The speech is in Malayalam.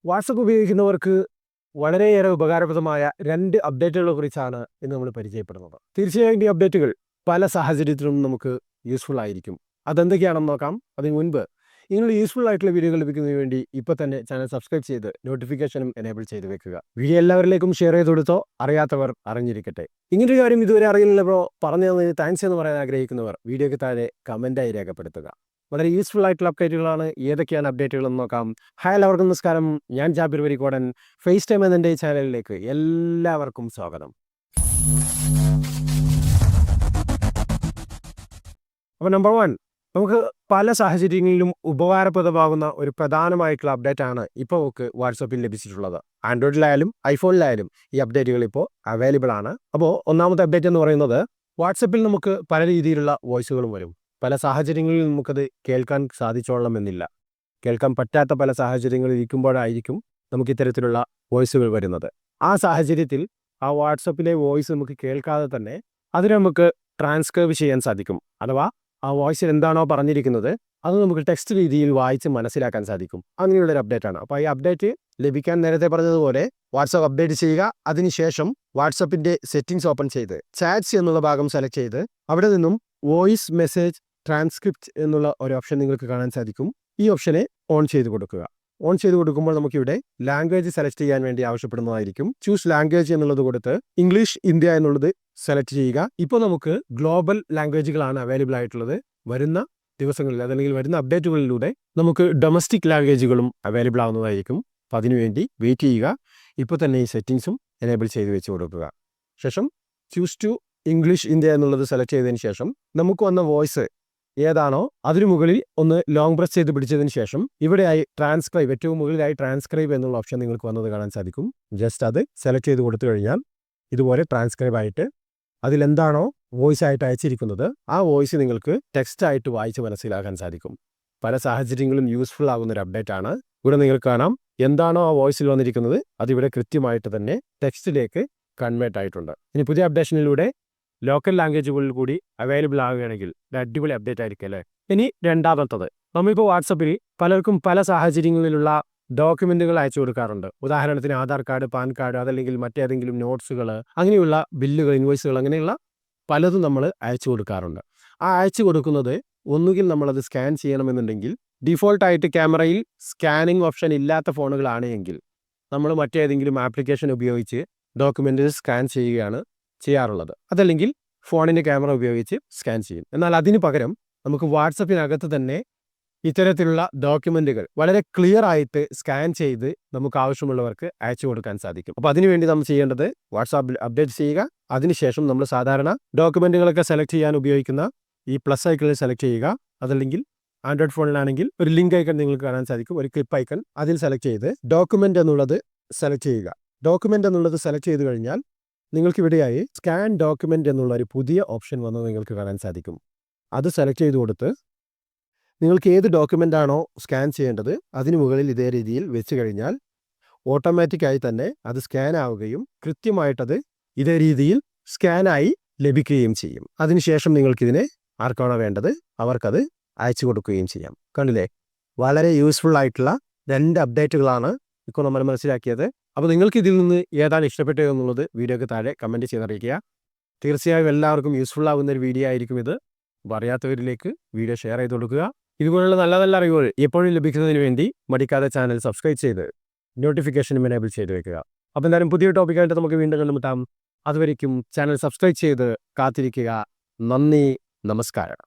വാട്സപ്പ് ഉപയോഗിക്കുന്നവർക്ക് വളരെയേറെ ഉപകാരപ്രദമായ 2 അപ്ഡേറ്റുകളെ കുറിച്ചാണ് ഇന്ന് നമ്മൾ പരിചയപ്പെടുന്നത്. തീർച്ചയായും ഈ അപ്ഡേറ്റുകൾ പല സാഹചര്യത്തിലും നമുക്ക് യൂസ്ഫുൾ ആയിരിക്കും. അതെന്തൊക്കെയാണെന്ന് നോക്കാം. അതിന് മുൻപ് നിങ്ങൾ യൂസ്ഫുൾ ആയിട്ടുള്ള വീഡിയോകൾ ലഭിക്കുന്നതിന് വേണ്ടി ഇപ്പോൾ തന്നെ ചാനൽ സബ്സ്ക്രൈബ് ചെയ്ത് നോട്ടിഫിക്കേഷനും എനേബിൾ ചെയ്ത് വെക്കുക. വീഡിയോ എല്ലാവരിലേക്കും ഷെയർ ചെയ്ത് കൊടുത്തോ, അറിയാത്തവർ അറിഞ്ഞിരിക്കട്ടെ. ഇങ്ങനൊരു കാര്യം ഇതുവരെ അറിയില്ലല്ലോ, പറഞ്ഞു തന്നതിന് താങ്ക്സ് എന്ന് പറയാൻ ആഗ്രഹിക്കുന്നവർ വീഡിയോയ്ക്ക് താഴെ കമൻറ്റായി രേഖപ്പെടുത്തുക. വളരെ യൂസ്ഫുൾ ആയിട്ടുള്ള അപ്ഡേറ്റുകളാണ്. ഏതൊക്കെയാണ് അപ്ഡേറ്റുകളെന്ന് നോക്കാം. ഹായ്, എല്ലാവർക്കും നമസ്കാരം. ഞാൻ ജാബിർ വരിക്കോടൻ. ഫേസ് ടൈം എന്നെ ചാനലിലേക്ക് എല്ലാവർക്കും സ്വാഗതം. അപ്പോൾ നമ്പർ 1, നമുക്ക് പല സാഹചര്യങ്ങളിലും ഉപകാരപ്രദമാകുന്ന ഒരു പ്രധാനമായിട്ടുള്ള അപ്ഡേറ്റ് ആണ് ഇപ്പോൾ നമുക്ക് വാട്സപ്പിൽ ലഭിച്ചിട്ടുള്ളത്. ആൻഡ്രോയിഡിലായാലും ഐഫോണിലായാലും ഈ അപ്ഡേറ്റുകൾ ഇപ്പോൾ അവൈലബിൾ ആണ്. അപ്പോൾ ഒന്നാമത്തെ അപ്ഡേറ്റ് എന്ന് പറയുന്നത്, വാട്സപ്പിൽ നമുക്ക് പല രീതിയിലുള്ള വോയിസുകളും വരും. പല സാഹചര്യങ്ങളിൽ നമുക്കത് കേൾക്കാൻ സാധിച്ചോളണമെന്നില്ല. കേൾക്കാൻ പറ്റാത്ത പല സാഹചര്യങ്ങളിൽ ഇരിക്കുമ്പോഴായിരിക്കും നമുക്ക് ഇത്തരത്തിലുള്ള വോയിസുകൾ വരുന്നത്. ആ സാഹചര്യത്തിൽ ആ വാട്സപ്പിലെ വോയിസ് നമുക്ക് കേൾക്കാതെ തന്നെ അതിനെ നമുക്ക് ട്രാൻസ്ക്രൈബ് ചെയ്യാൻ സാധിക്കും. അഥവാ ആ വോയിസിൽ എന്താണോ പറഞ്ഞിരിക്കുന്നത് അത് നമുക്ക് ടെക്സ്റ്റ് രീതിയിൽ വായിച്ച് മനസ്സിലാക്കാൻ സാധിക്കും. അങ്ങനെയുള്ളൊരു അപ്ഡേറ്റ് ആണ്. അപ്പോൾ ഈ അപ്ഡേറ്റ് ലഭിക്കാൻ നേരത്തെ പറഞ്ഞതുപോലെ വാട്സപ്പ് അപ്ഡേറ്റ് ചെയ്യുക. അതിനുശേഷം വാട്സപ്പിൻ്റെ സെറ്റിംഗ്സ് ഓപ്പൺ ചെയ്ത് ചാറ്റ്സ് എന്നുള്ള ഭാഗം സെലക്ട് ചെയ്ത് അവിടെ നിന്നും വോയിസ് മെസ്സേജ് ട്രാൻസ്ക്രിപ്റ്റ് എന്നുള്ള ഒരു ഓപ്ഷൻ നിങ്ങൾക്ക് കാണാൻ സാധിക്കും. ഈ ഓപ്ഷനെ ഓൺ ചെയ്ത് കൊടുക്കുക. ഓൺ ചെയ്ത് കൊടുക്കുമ്പോൾ നമുക്കിവിടെ ലാംഗ്വേജ് സെലക്ട് ചെയ്യാൻ വേണ്ടി ആവശ്യപ്പെടുന്നതായിരിക്കും. ചൂസ് ലാംഗ്വേജ് എന്നുള്ളത് കൊടുത്ത് ഇംഗ്ലീഷ് ഇന്ത്യ എന്നുള്ളത് സെലക്ട് ചെയ്യുക. ഇപ്പോൾ നമുക്ക് ഗ്ലോബൽ ലാംഗ്വേജുകളാണ് അവൈലബിൾ ആയിട്ടുള്ളത്. വരുന്ന ദിവസങ്ങളിൽ അതല്ലെങ്കിൽ വരുന്ന അപ്ഡേറ്റുകളിലൂടെ നമുക്ക് ഡൊമസ്റ്റിക് ലാംഗ്വേജുകളും അവൈലബിൾ ആവുന്നതായിരിക്കും. അപ്പോൾ അതിനുവേണ്ടി വെയിറ്റ് ചെയ്യുക. ഇപ്പോൾ തന്നെ ഈ സെറ്റിംഗ്സും എനേബിൾ ചെയ്ത് വെച്ച് കൊടുക്കുക. ശേഷം ചൂസ് ടു ഇംഗ്ലീഷ് ഇന്ത്യ എന്നുള്ളത് സെലക്ട് ചെയ്തതിന് ശേഷം നമുക്ക് വന്ന വോയിസ് ഏതാണോ അതിനു മുകളിൽ ഒന്ന് ലോങ് പ്രസ് ചെയ്ത് പിടിച്ചതിന് ശേഷം ഇവിടെയായി ട്രാൻസ്ക്രൈബ്, ഏറ്റവും മുകളിലായി ട്രാൻസ്ക്രൈബ് എന്നുള്ള ഓപ്ഷൻ നിങ്ങൾക്ക് വന്നത് കാണാൻ സാധിക്കും. ജസ്റ്റ് അത് സെലക്ട് ചെയ്ത് കൊടുത്തു കഴിഞ്ഞാൽ ഇതുപോലെ ട്രാൻസ്ക്രൈബ് ആയിട്ട് അതിലെന്താണോ വോയിസ് ആയിട്ട് അയച്ചിരിക്കുന്നത് ആ വോയിസ് നിങ്ങൾക്ക് ടെക്സ്റ്റ് ആയിട്ട് വായിച്ച് മനസ്സിലാക്കാൻ സാധിക്കും. പല സാഹചര്യങ്ങളും യൂസ്ഫുൾ ആകുന്ന ഒരു അപ്ഡേറ്റ് ആണ്. ഇവിടെ നിങ്ങൾക്ക് കാണാം എന്താണോ ആ വോയിസിൽ വന്നിരിക്കുന്നത് അതിവിടെ കൃത്യമായിട്ട് തന്നെ ടെക്സ്റ്റിലേക്ക് കൺവേർട്ട് ആയിട്ടുണ്ട്. ഇനി പുതിയ അപ്ഡേഷനിലൂടെ ലോക്കൽ ലാംഗ്വേജുകളിൽ കൂടി അവൈലബിൾ ആവുകയാണെങ്കിൽ ഒരു അടിപൊളി അപ്ഡേറ്റ് ആയിരിക്കും അല്ലേ. ഇനി രണ്ടാമത്തത്, നമ്മളിപ്പോൾ വാട്സപ്പിൽ പലർക്കും പല സാഹചര്യങ്ങളിലുള്ള ഡോക്യുമെന്റുകൾ അയച്ചു കൊടുക്കാറുണ്ട്. ഉദാഹരണത്തിന് ആധാർ കാർഡ്, പാൻ കാർഡ്, അതല്ലെങ്കിൽ മറ്റേതെങ്കിലും നോട്ട്സുകൾ, അങ്ങനെയുള്ള ബില്ലുകൾ, ഇൻവോയ്സുകൾ, അങ്ങനെയുള്ള പലതും നമ്മൾ അയച്ചു കൊടുക്കാറുണ്ട്. ആ അയച്ചു കൊടുക്കുന്നത് ഒന്നുകിൽ നമ്മളത് സ്കാൻ ചെയ്യണമെന്നുണ്ടെങ്കിൽ ഡിഫോൾട്ടായിട്ട് ക്യാമറയിൽ സ്കാനിങ് ഓപ്ഷൻ ഇല്ലാത്ത ഫോണുകളാണെങ്കിൽ നമ്മൾ മറ്റേതെങ്കിലും ആപ്ലിക്കേഷൻ ഉപയോഗിച്ച് ഡോക്യുമെൻ്റ് സ്കാൻ ചെയ്യുകയാണ് ചെയ്യാറുള്ളത്. അതല്ലെങ്കിൽ ഫോണിൻ്റെ ക്യാമറ ഉപയോഗിച്ച് സ്കാൻ ചെയ്യും. എന്നാൽ അതിന് പകരം നമുക്ക് വാട്സപ്പിനകത്ത് തന്നെ ഇത്തരത്തിലുള്ള ഡോക്യുമെൻറ്റുകൾ വളരെ ക്ലിയർ ആയിട്ട് സ്കാൻ ചെയ്ത് നമുക്ക് ആവശ്യമുള്ളവർക്ക് അയച്ചു കൊടുക്കാൻ സാധിക്കും. അപ്പോൾ അതിനുവേണ്ടി നമ്മൾ ചെയ്യേണ്ടത് വാട്സാപ്പിൽ അപ്ഡേറ്റ് ചെയ്യുക. അതിനുശേഷം നമ്മൾ സാധാരണ ഡോക്യുമെൻറ്റുകളൊക്കെ സെലക്ട് ചെയ്യാൻ ഉപയോഗിക്കുന്ന ഈ പ്ലസ് ഐക്കണിൽ സെലക്ട് ചെയ്യുക. അതല്ലെങ്കിൽ ആൻഡ്രോയിഡ് ഫോണിലാണെങ്കിൽ ഒരു ലിങ്ക് ഐക്കൺ നിങ്ങൾക്ക് കാണാൻ സാധിക്കും, ഒരു ക്ലിപ്പ് ഐക്കൺ. അതിൽ സെലക്ട് ചെയ്ത് ഡോക്യുമെൻ്റ് എന്നുള്ളത് സെലക്ട് ചെയ്യുക. ഡോക്യുമെൻ്റ് എന്നുള്ളത് സെലക്ട് ചെയ്ത് കഴിഞ്ഞാൽ നിങ്ങൾക്കിവിടെയായി സ്കാൻ ഡോക്യുമെൻ്റ് എന്നുള്ള ഒരു പുതിയ ഓപ്ഷൻ വന്നത് നിങ്ങൾക്ക് കാണാൻ സാധിക്കും. അത് സെലക്ട് ചെയ്ത് കൊടുത്ത് നിങ്ങൾക്ക് ഏത് ഡോക്യുമെൻ്റ് ആണോ സ്കാൻ ചെയ്യേണ്ടത് അതിന് മുകളിൽ ഇതേ രീതിയിൽ വെച്ച് കഴിഞ്ഞാൽ ഓട്ടോമാറ്റിക്കായി തന്നെ അത് സ്കാൻ ആവുകയും കൃത്യമായിട്ടത് ഇതേ രീതിയിൽ സ്കാനായി ലഭിക്കുകയും ചെയ്യും. അതിനുശേഷം നിങ്ങൾക്കിതിനെ ആർക്കാണോ വേണ്ടത് അവർക്കത് അയച്ചു കൊടുക്കുകയും ചെയ്യാം. കണ്ടില്ലേ, വളരെ യൂസ്ഫുൾ ആയിട്ടുള്ള 2 അപ്ഡേറ്റുകളാണ് ഇപ്പോൾ നമ്മൾ മനസ്സിലാക്കിയത്. അപ്പോൾ നിങ്ങൾക്ക് ഇതിൽ നിന്ന് ഏതാണ് ഇഷ്ടപ്പെട്ടത് എന്നുള്ളത് വീഡിയോയ്ക്ക് താഴെ കമൻറ്റ് ചെയ്തറിയിക്കുക. തീർച്ചയായും എല്ലാവർക്കും യൂസ്ഫുൾ ആകുന്ന ഒരു വീഡിയോ ആയിരിക്കും ഇത്. അപ്പോൾ അറിയാത്തവരിലേക്ക് വീഡിയോ ഷെയർ ചെയ്ത് കൊടുക്കുക. ഇതുപോലുള്ള നല്ല നല്ല അറിവുകൾ എപ്പോഴും ലഭിക്കുന്നതിന് വേണ്ടി മടിക്കാതെ ചാനൽ സബ്സ്ക്രൈബ് ചെയ്ത് നോട്ടിഫിക്കേഷനും എനേബിൾ ചെയ്ത് വെക്കുക. അപ്പോൾ എന്തായാലും പുതിയ ടോപ്പിക്കായിട്ട് നമുക്ക് വീണ്ടും കണ്ടുമുട്ടാം. അതുവരേക്കും ചാനൽ സബ്സ്ക്രൈബ് ചെയ്ത് കാത്തിരിക്കുക. നന്ദി, നമസ്കാരം.